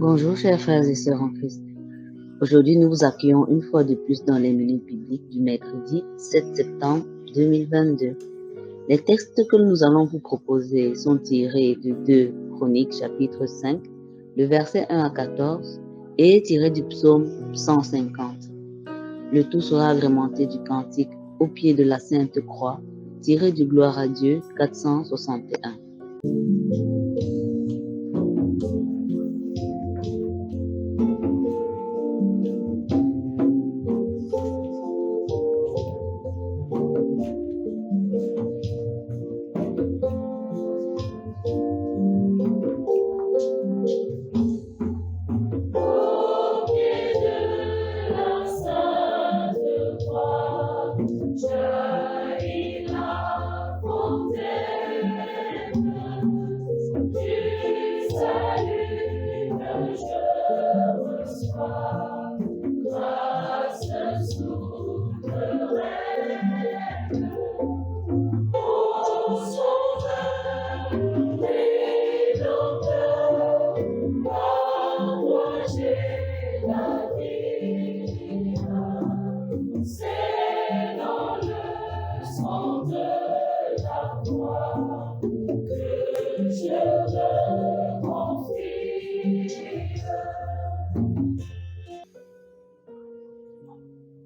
Bonjour chers frères et sœurs en Christ. Aujourd'hui, nous vous accueillons une fois de plus dans les minutes bibliques du mercredi 7 septembre 2022. Les textes que nous allons vous proposer sont tirés de 2 Chroniques chapitre 5, le verset 1 à 14 et tirés du psaume 150. Le tout sera agrémenté du cantique au pied de la Sainte Croix, tiré du Gloire à Dieu 461.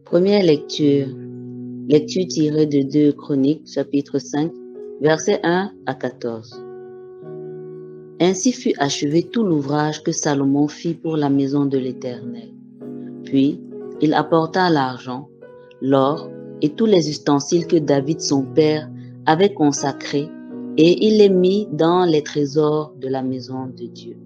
Première lecture. Lecture tirée de 2 Chroniques, chapitre 5, versets 1 à 14. Ainsi fut achevé tout l'ouvrage que Salomon fit pour la maison de l'Éternel. Puis, il apporta l'argent, l'or et tous les ustensiles que David son père avait consacrés, et il les mit dans les trésors de la maison de Dieu.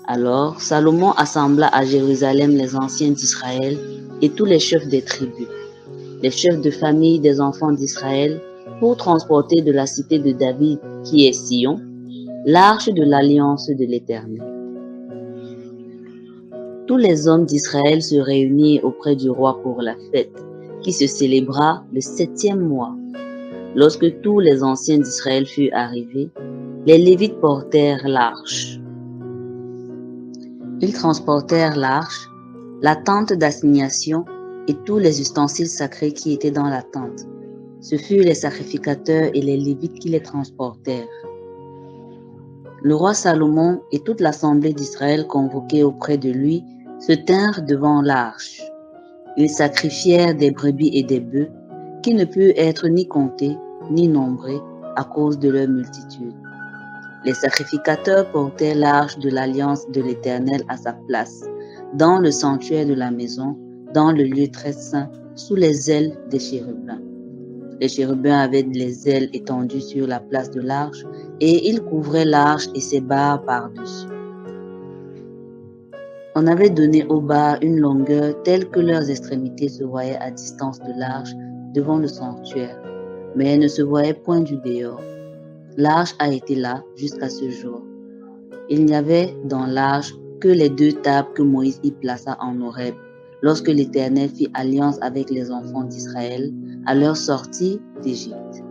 Alors Salomon assembla à Jérusalem les anciens d'Israël et tous les chefs des tribus, les chefs de famille des enfants d'Israël, pour transporter de la cité de David, qui est Sion, l'arche de l'alliance de l'Éternel. Tous les hommes d'Israël se réunirent auprès du roi pour la fête, qui se célébra le 7e mois. Lorsque tous les anciens d'Israël furent arrivés, les Lévites portèrent l'arche. Ils transportèrent l'arche, la tente d'assignation et tous les ustensiles sacrés qui étaient dans la tente. Ce furent les sacrificateurs et les Lévites qui les transportèrent. Le roi Salomon et toute l'assemblée d'Israël convoquée auprès de lui se tinrent devant l'arche. Ils sacrifièrent des brebis et des bœufs qui ne purent être ni comptés ni nombrés à cause de leur multitude. Les sacrificateurs portèrent l'arche de l'alliance de l'Éternel à sa place, dans le sanctuaire de la maison, dans le lieu très saint, sous les ailes des chérubins. Les chérubins avaient les ailes étendues sur la place de l'arche, et ils couvraient l'arche et ses barres par-dessus. On avait donné aux barres une longueur telle que leurs extrémités se voyaient à distance de l'arche devant le sanctuaire, mais elles ne se voyaient point du dehors. L'arche a été là jusqu'à ce jour. Il n'y avait dans l'arche que les 2 tables que Moïse y plaça en Horeb, lorsque l'Éternel fit alliance avec les enfants d'Israël à leur sortie d'Égypte.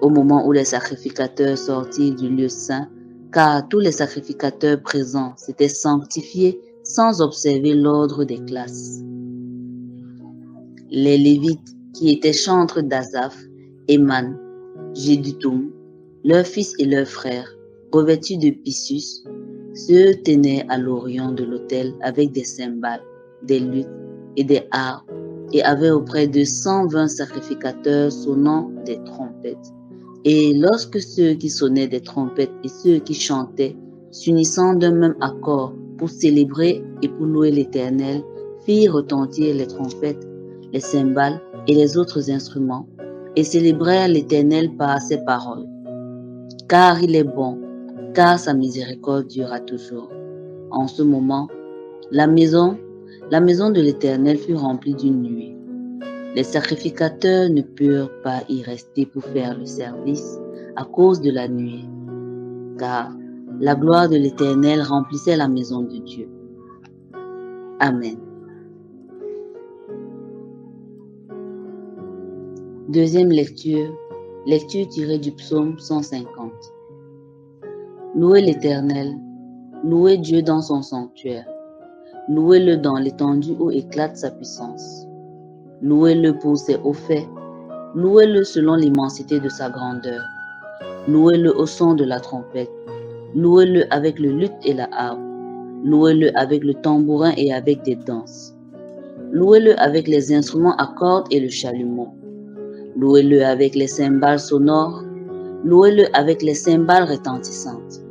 Au moment où les sacrificateurs sortirent du lieu saint, car tous les sacrificateurs présents s'étaient sanctifiés sans observer l'ordre des classes. Les Lévites, qui étaient chantres d'Asaph, Éman, Jéduthun, leurs fils et leurs frères, revêtus de pissus, se tenaient à l'orient de l'autel avec des cymbales, des luttes et des harpes, et avaient auprès de 120 sacrificateurs sonnant des trompettes. Et lorsque ceux qui sonnaient des trompettes et ceux qui chantaient, s'unissant d'un même accord pour célébrer et pour louer l'Éternel, firent retentir les trompettes, les cymbales et les autres instruments, et célébrèrent l'Éternel par ses paroles. Car il est bon, car sa miséricorde durera toujours. En ce moment, la maison de l'Éternel fut remplie d'une nuée. Les sacrificateurs ne purent pas y rester pour faire le service à cause de la nuée, car la gloire de l'Éternel remplissait la maison de Dieu. Amen. Deuxième lecture, lecture tirée du psaume 150. Louez l'Éternel, Louez Dieu dans son sanctuaire. Louez-le dans l'étendue où éclate sa puissance. Louez-le pour ses hauts faits. Louez-le selon l'immensité de sa grandeur. Louez-le au son de la trompette. Louez-le avec le luth et la harpe. Louez-le avec le tambourin et avec des danses. Louez-le avec les instruments à cordes et le chalumeau. Louez-le avec les cymbales sonores. Louez-le avec les cymbales retentissantes.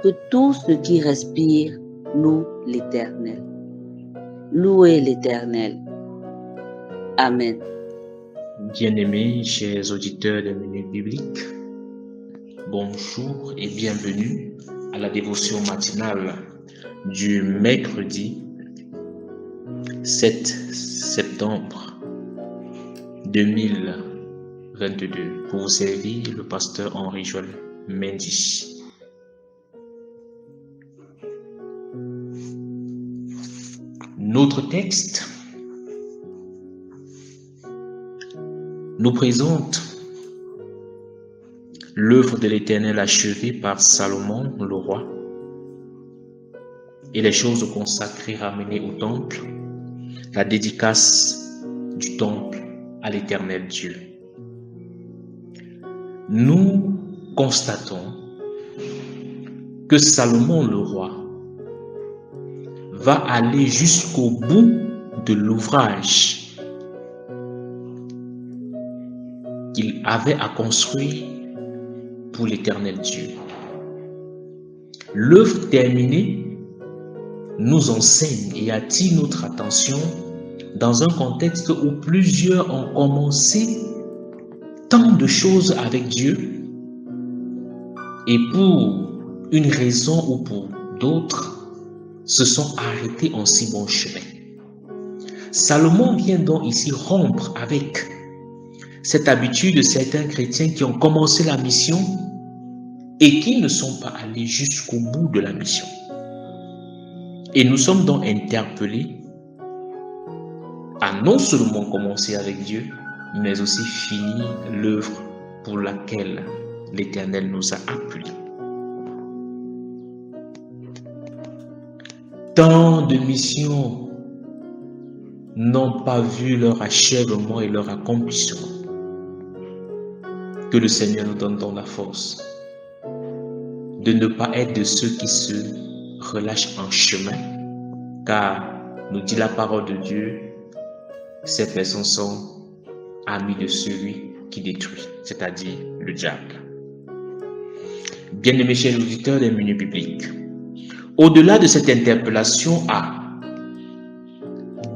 Que tout ce qui respire loue l'Éternel. Louez l'Éternel. Amen. Bien-aimés, chers auditeurs de Minutes Bibliques, bonjour et bienvenue à la dévotion matinale du mercredi 7 septembre 2022. Pour vous servir, le pasteur Henri-Joël Mendy. Notre texte nous présente l'œuvre de l'Éternel achevée par Salomon, le roi, et les choses consacrées ramenées au temple, la dédicace du temple à l'Éternel Dieu. Nous constatons que Salomon, le roi, va aller jusqu'au bout de l'ouvrage qu'il avait à construire pour l'Éternel Dieu. L'œuvre terminée nous enseigne et attire notre attention dans un contexte où plusieurs ont commencé tant de choses avec Dieu et pour une raison ou pour d'autres se sont arrêtés en si bon chemin. Salomon vient donc ici rompre avec cette habitude de certains chrétiens qui ont commencé la mission et qui ne sont pas allés jusqu'au bout de la mission. Et nous sommes donc interpellés à non seulement commencer avec Dieu, mais aussi finir l'œuvre pour laquelle l'Éternel nous a appelés. Tant de missions n'ont pas vu leur achèvement et leur accomplissement. Que le Seigneur nous donne donc la force de ne pas être de ceux qui se relâchent en chemin, car nous dit la parole de Dieu, ces personnes sont amies de celui qui détruit, c'est-à-dire le diable. Bien-aimés chers auditeurs des Minutes Bibliques, au-delà de cette interpellation à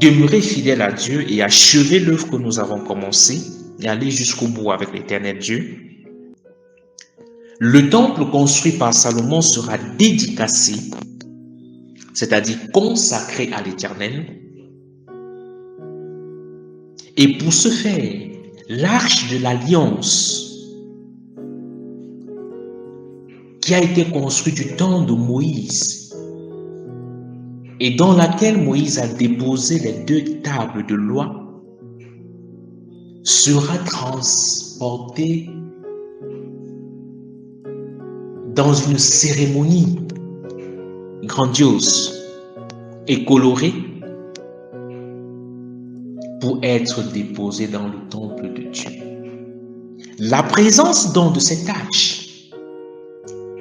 demeurer fidèle à Dieu et achever l'œuvre que nous avons commencée et aller jusqu'au bout avec l'Éternel Dieu, le temple construit par Salomon sera dédicacé, c'est-à-dire consacré à l'Éternel. Et pour ce faire, l'arche de l'Alliance qui a été construite du temps de Moïse et dans laquelle Moïse a déposé les 2 tables de loi sera transportée dans une cérémonie grandiose et colorée pour être déposée dans le temple de Dieu. La présence donc de cette arche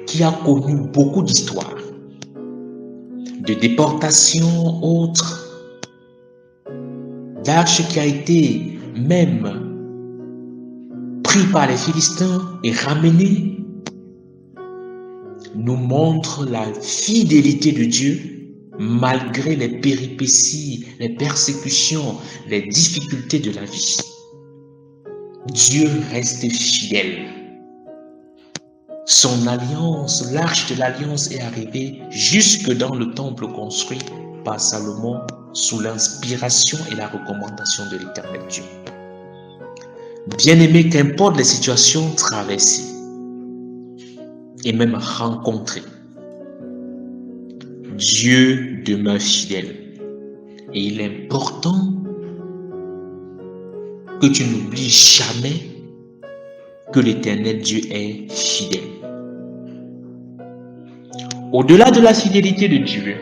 qui a connu beaucoup d'histoires, de déportations autres, d'arche qui a été même pris par les Philistins et ramené, nous montre la fidélité de Dieu malgré les péripéties, les persécutions, les difficultés de la vie. Dieu reste fidèle. Son alliance, l'arche de l'alliance est arrivée jusque dans le temple construit par Salomon sous l'inspiration et la recommandation de l'Éternel Dieu. Bien-aimés, qu'importe les situations traversées et même rencontrées, Dieu demeure fidèle. Et il est important que tu n'oublies jamais que l'Éternel Dieu est fidèle. Au-delà de la fidélité de Dieu,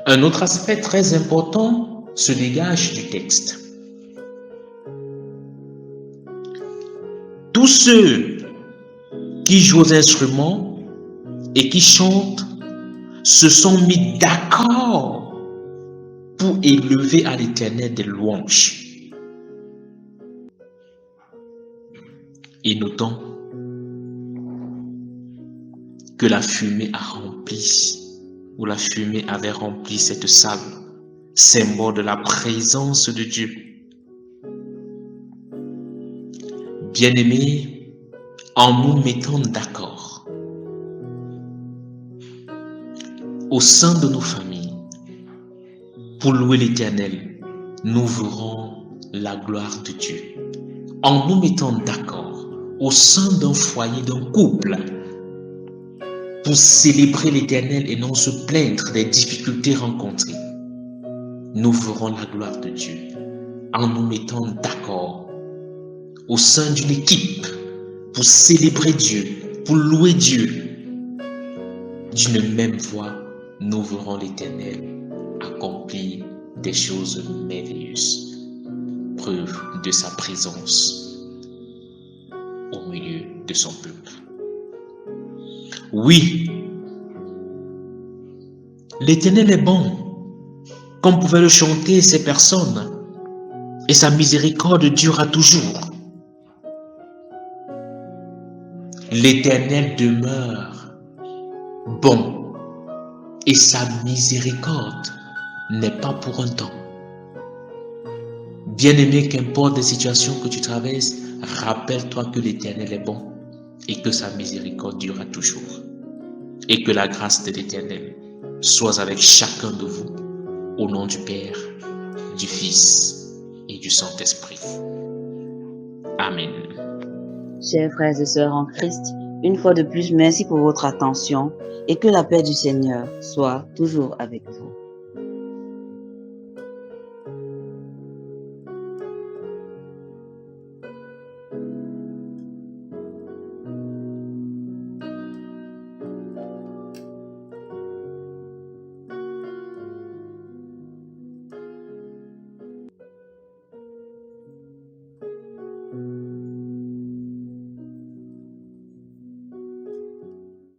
un autre aspect très important se dégage du texte. Tous ceux qui jouent aux instruments et qui chantent se sont mis d'accord pour élever à l'Éternel des louanges. Et notons que la fumée a rempli, ou la fumée avait rempli cette salle, symbole de la présence de Dieu. Bien-aimés, en nous mettant d'accord au sein de nos familles pour louer l'Éternel, nous verrons la gloire de Dieu. En nous mettant d'accord au sein d'un foyer, d'un couple, pour célébrer l'Éternel et non se plaindre des difficultés rencontrées, nous verrons la gloire de Dieu. En nous mettant d'accord au sein d'une équipe pour célébrer Dieu, pour louer Dieu, d'une même voix, nous verrons l'Éternel accomplir des choses merveilleuses, preuve de sa présence au milieu de son peuple. Oui, l'Éternel est bon, comme pouvaient le chanter ces personnes, et sa miséricorde durera toujours. L'Éternel demeure bon, et sa miséricorde n'est pas pour un temps. Bien-aimé, qu'importe les situations que tu traverses, rappelle-toi que l'Éternel est bon et que sa miséricorde durera toujours. Et que la grâce de l'Éternel soit avec chacun de vous, au nom du Père, du Fils et du Saint-Esprit. Amen. Chers frères et sœurs en Christ, une fois de plus, merci pour votre attention et que la paix du Seigneur soit toujours avec vous.